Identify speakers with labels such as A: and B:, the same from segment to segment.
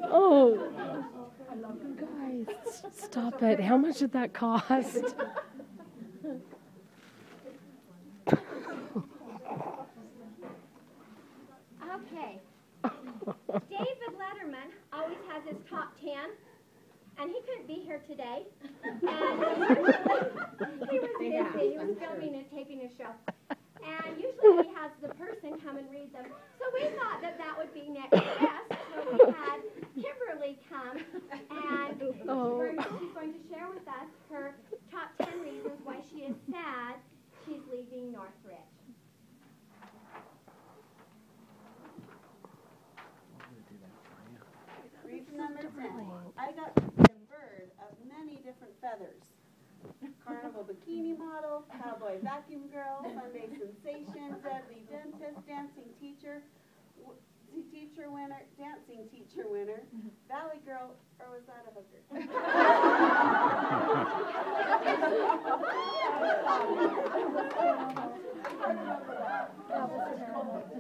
A: Oh, guys, stop it. How much did that cost?
B: Okay. David Letterman always has his top 10, and he couldn't be here today. And he was busy. He was filming and taping a show. And usually he has the person come and read them. So we thought that that would be next best. So we had Kimberly come, and she's going to share with us her top 10 reasons why she is sad she's leaving Northridge.
C: Reason number 10. I got to be a bird of many different feathers. Carnival bikini model, cowboy vacuum girl, Sunday sensation, deadly dentist, dancing teacher winner, valley girl, or was that a hooker?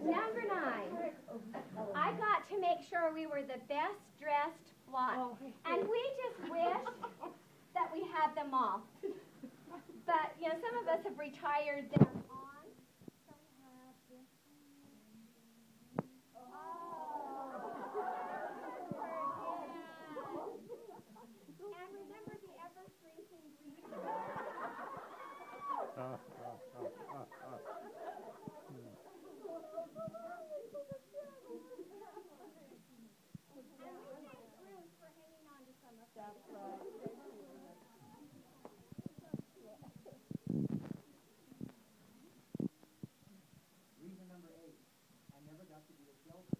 B: Number 9. I got to make sure we were the best dressed lot. And we just wish that we had them all. But, you know, some of us have retired them on. So we have this. And remember the ever-shrinking green.
D: Reason number 8, I never got to be a shelter.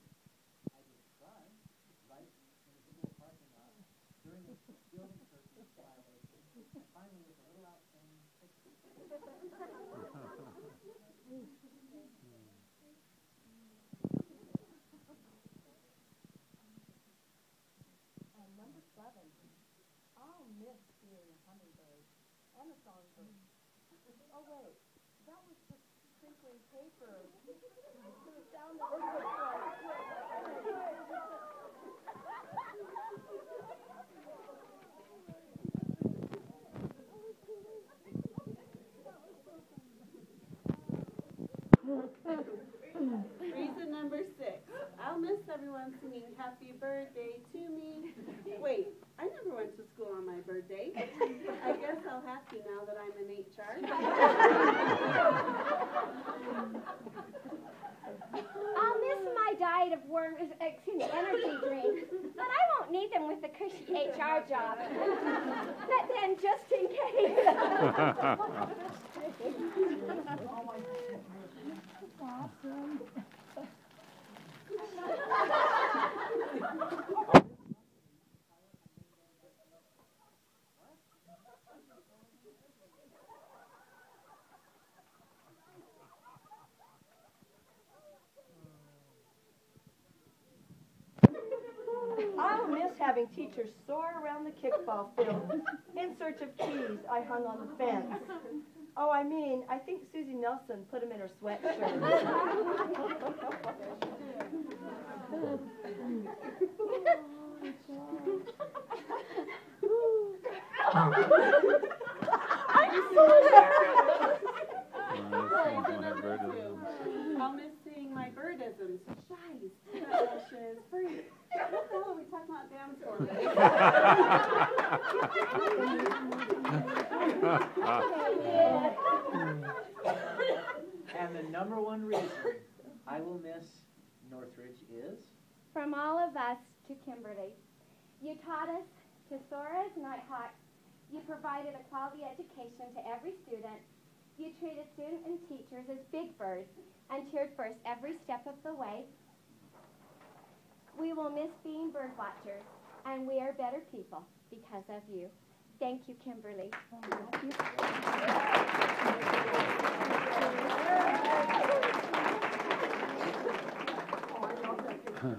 D: I just cried right in the middle parking lot during the building search violation, and finally with a little outstanding picture.
E: And number 7, I'll miss being a hummingbird and a songbird. Oh wait, that was just crinkling paper. The sound of
C: Reason number 6. I'll miss everyone singing happy birthday to me. Wait, I never went to school on my birthday. I guess I'll have to now that I'm in HR.
B: I'll miss my diet of energy drinks, but I won't need them with the cushy HR job. But then, just in case.
E: awesome. I'll miss having teachers soar around the kickball field in search of keys I hung on the fence. Oh, I mean, I think Susie Nelson put them in her sweatshirt. I'm so
C: I'll miss seeing my birdisms. Shies, lashes, free. What the hell are we talking about dance for?
D: And the number 1 reason I will miss Northridge is?
B: From all of us to Kimberly. You taught us to soar as nighthawks. You provided a quality education to every student. You treated students and teachers as big birds and cheered for us every step of the way. We will miss being bird watchers, and we are better people because of you. Thank you, Kimberly.
A: Huh.